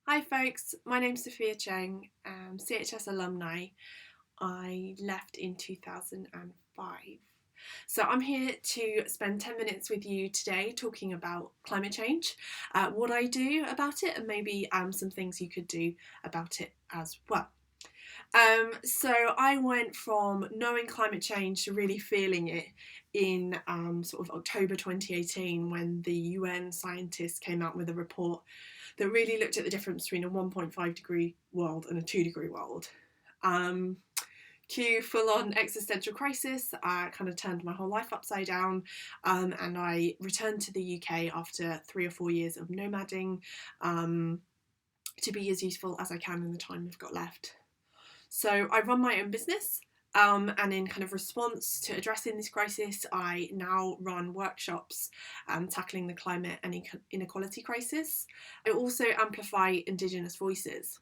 Hi folks, my name's Sophia Cheng, CHS alumni. I left in 2005. So I'm here to spend 10 minutes with you today talking about climate change, what I do about it, and maybe some things you could do about it as well. So I went from knowing climate change to really feeling it in sort of October 2018 when the UN scientists came out with a report that really looked at the difference between a 1.5 degree world and a 2 degree world. Cue full-on existential crisis. I kind of turned my whole life upside down, and I returned to the UK after 3 or 4 years of nomading to be as useful as I can in the time we've got left. So I run my own business, and in kind of response to addressing this crisis, I now run workshops tackling the climate and inequality crisis. I also amplify Indigenous voices,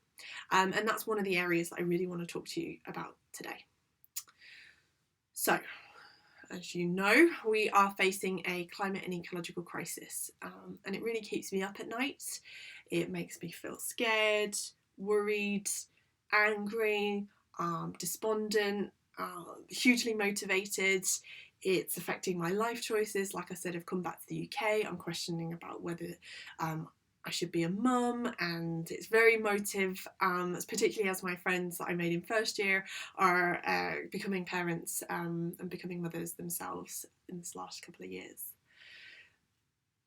and that's one of the areas that I really want to talk to you about today. So, as you know, we are facing a climate and ecological crisis, and it really keeps me up at night. It makes me feel scared, worried, angry, despondent, hugely motivated. It's affecting my life choices. Like I said, I've come back to the UK. I'm questioning about whether I should be a mum, and it's very emotive, particularly as my friends that I made in first year are becoming parents and becoming mothers themselves in this last couple of years.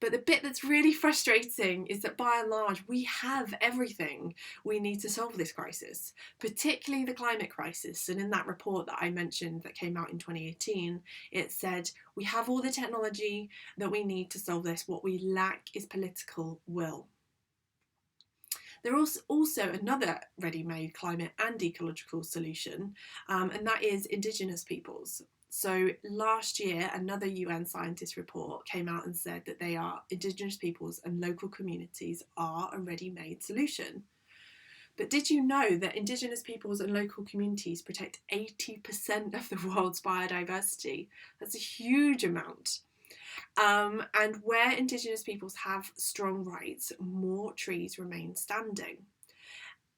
But the bit that's really frustrating is that by and large, we have everything we need to solve this crisis, particularly the climate crisis. And in that report that I mentioned that came out in 2018, it said, we have all the technology that we need to solve this. What we lack is political will. There is also another ready-made climate and ecological solution, and that is Indigenous peoples. So last year, another UN scientist report came out and said that Indigenous peoples and local communities are a ready-made solution. But did you know that Indigenous peoples and local communities protect 80% of the world's biodiversity? That's a huge amount. And where Indigenous peoples have strong rights, more trees remain standing.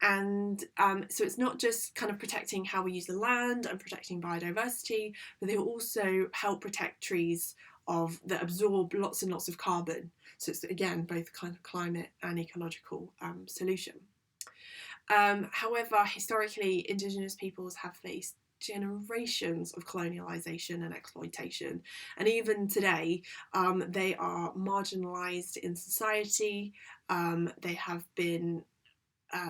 And so it's not just kind of protecting how we use the land and protecting biodiversity, but they also help protect trees that absorb lots and lots of carbon. So it's, again, both kind of climate and ecological solution. However, historically, Indigenous peoples have faced generations of colonialisation and exploitation, and even today they are marginalised in society. They have been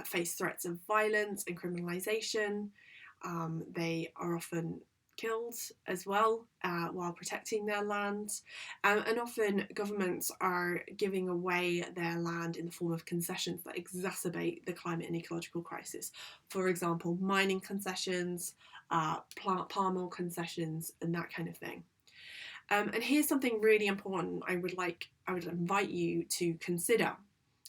face threats of violence and criminalisation. They are often killed as well while protecting their land, and often governments are giving away their land in the form of concessions that exacerbate the climate and ecological crisis. For example, mining concessions, palm oil concessions, and that kind of thing. And here's something really important I would invite you to consider,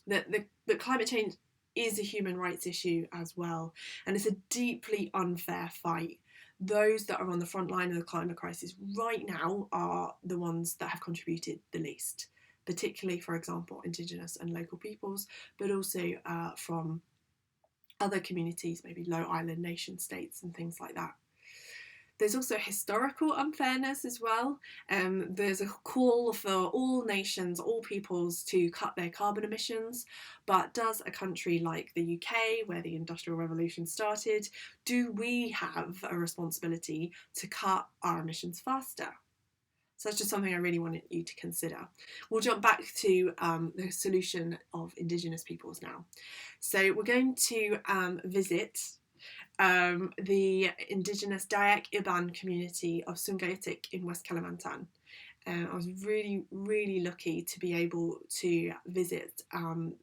that the climate change is a human rights issue as well, and it's a deeply unfair fight. Those that are on the front line of the climate crisis right now are the ones that have contributed the least, particularly, for example, Indigenous and local peoples, but also from other communities, maybe low island nation states and things like that. There's also historical unfairness as well. There's a call for all nations, all peoples to cut their carbon emissions, but does a country like the UK, where the Industrial Revolution started, do we have a responsibility to cut our emissions faster? So that's just something I really wanted you to consider. We'll jump back to the solution of Indigenous peoples now. So we're going to visit the Indigenous Dayak Iban community of Sungayetik in West Kalimantan. I was really, really lucky to be able to visit them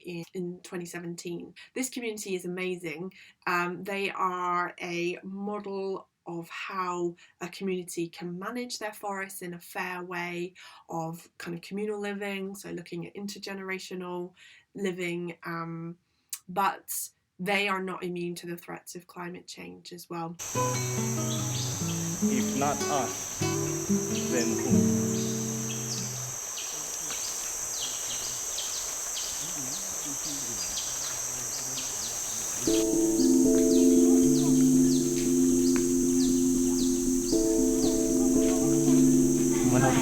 in 2017. This community is amazing. They are a model of how a community can manage their forests in a fair way, of kind of communal living, so looking at intergenerational living, but they are not immune to the threats of climate change as well. If not us, then who? Menurut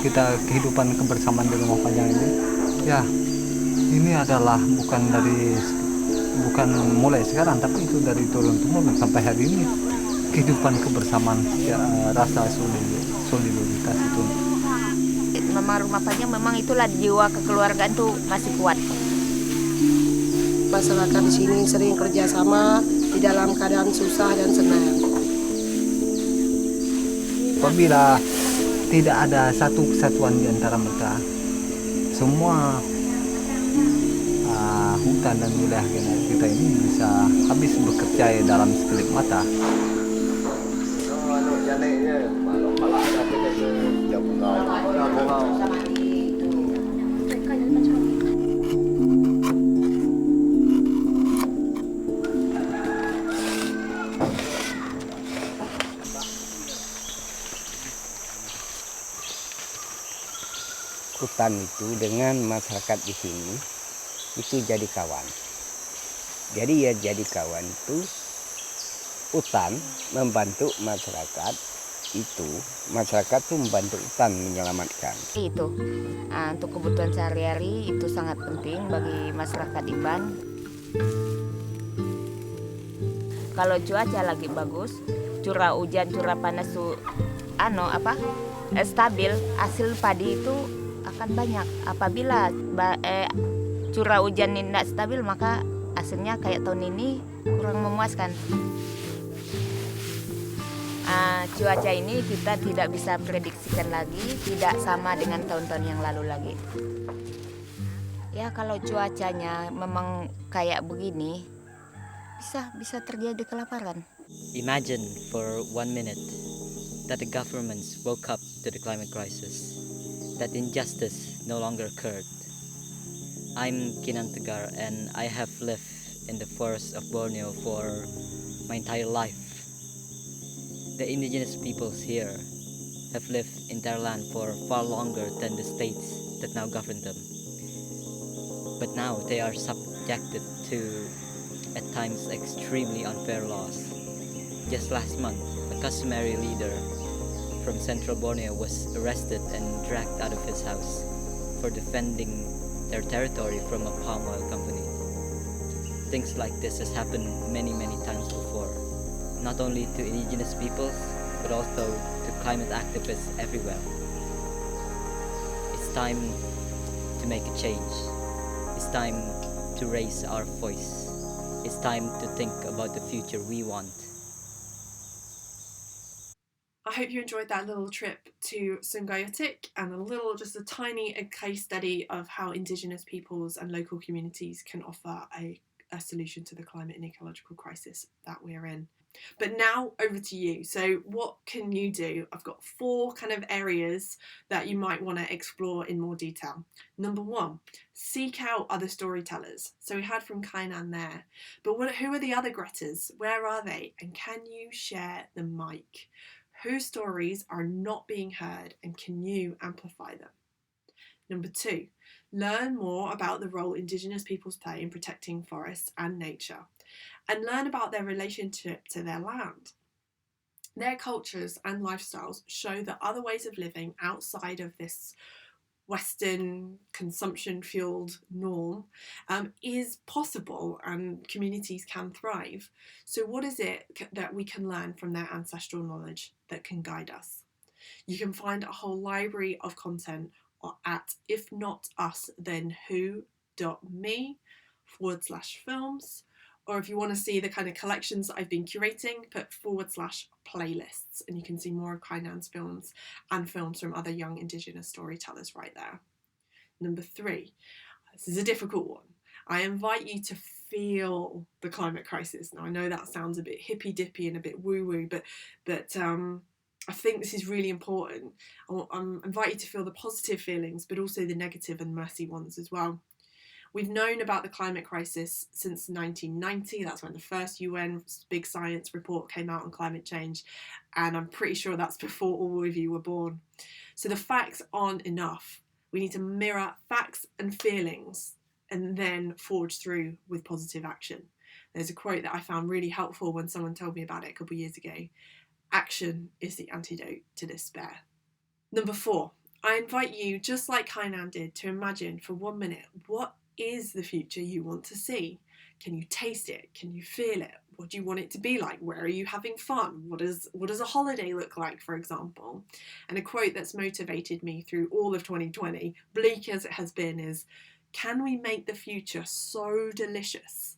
kita kehidupan kebersamaan di rumah panjang ini, ya ini adalah bukan mulai sekarang, tapi itu dari turun temurun sampai hari ini. Kehidupan kebersamaan, ya, rasa solidaritas itu. Memang rumah panjang memang itulah jiwa kekeluargaan tuh masih kuat. Masyarakat di sini sering kerjasama di dalam keadaan susah dan senang. Apabila tidak ada satu kesatuan di antara mereka, semua hutan dan wilayah kita ini bisa habis bekerja dalam sekelip mata. Hutan itu dengan masyarakat di sini itu jadi kawan. Jadi ya jadi kawan itu hutan membantu masyarakat itu, masyarakat tuh membantu hutan menyelamatkan. Itu untuk kebutuhan sehari-hari itu sangat penting bagi masyarakat Iban. Kalau cuaca lagi bagus, curah hujan, curah panas tuh stabil, hasil padi itu akan banyak. Apabila curah hujan tidak stabil, maka hasilnya kayak tahun ini kurang memuaskan. Cuaca ini kita tidak bisa prediksikan lagi, tidak sama dengan tahun-tahun yang lalu lagi. Ya kalau cuacanya memang kayak begini, bisa terjadi kelaparan. Imagine for 1 minute that the governments woke up to the climate crisis, that injustice no longer occurred. I'm Kinan Tegar and I have lived in the forests of Borneo for my entire life. The indigenous peoples here have lived in their land for far longer than the states that now govern them. But now they are subjected to, at times, extremely unfair laws. Just last month, a customary leader from central Borneo was arrested and dragged out of his house for defending their territory from a palm oil company. Things like this has happened many times before, not only to indigenous peoples, but also to climate activists everywhere. It's time to make a change. It's time to raise our voice. It's time to think about the future we want. I hope you enjoyed that little trip to Sungayotik and just a tiny case study of how Indigenous peoples and local communities can offer a solution to the climate and ecological crisis that we're in. But now over to you. So what can you do? I've got 4 kind of areas that you might want to explore in more detail. Number 1, seek out other storytellers. So we heard from Kainan there, but who are the other Gretas? Where are they? And can you share the mic? Whose stories are not being heard and can you amplify them? Number 2, learn more about the role Indigenous peoples play in protecting forests and nature, and learn about their relationship to their land. Their cultures and lifestyles show that other ways of living outside of this Western consumption-fueled norm is possible and communities can thrive. So what is it that we can learn from their ancestral knowledge that can guide us? You can find a whole library of content at if not us then who.me/films, or if you want to see the kind of collections that I've been curating, put /playlists, and you can see more of Kainan's films and films from other young Indigenous storytellers right there. Number 3, this is a difficult one. I invite you to feel the climate crisis. Now I know that sounds a bit hippy-dippy and a bit woo-woo, but I think this is really important. I invite you to feel the positive feelings, but also the negative and messy ones as well. We've known about the climate crisis since 1990. That's when the first UN big science report came out on climate change. And I'm pretty sure that's before all of you were born. So the facts aren't enough. We need to mirror facts and feelings and then forge through with positive action. There's a quote that I found really helpful when someone told me about it a couple of years ago. Action is the antidote to despair. Number 4, I invite you, just like Kainan did, to imagine for 1 minute, what is the future you want to see? Can you taste it? Can you feel it? What do you want it to be like? Where are you having fun? What does a holiday look like, for example? And a quote that's motivated me through all of 2020, bleak as it has been, is, can we make the future so delicious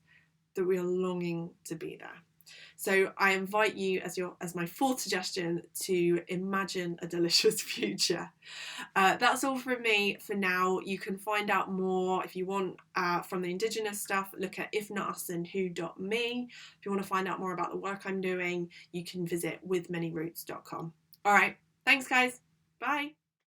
that we are longing to be there? So I invite you, as my 4th suggestion, to imagine a delicious future. That's all from me for now. You can find out more if you want from the Indigenous stuff. Look at ifnotusanwho.me. If you want to find out more about the work I'm doing, you can visit withmanyroots.com. All right, thanks guys. Bye.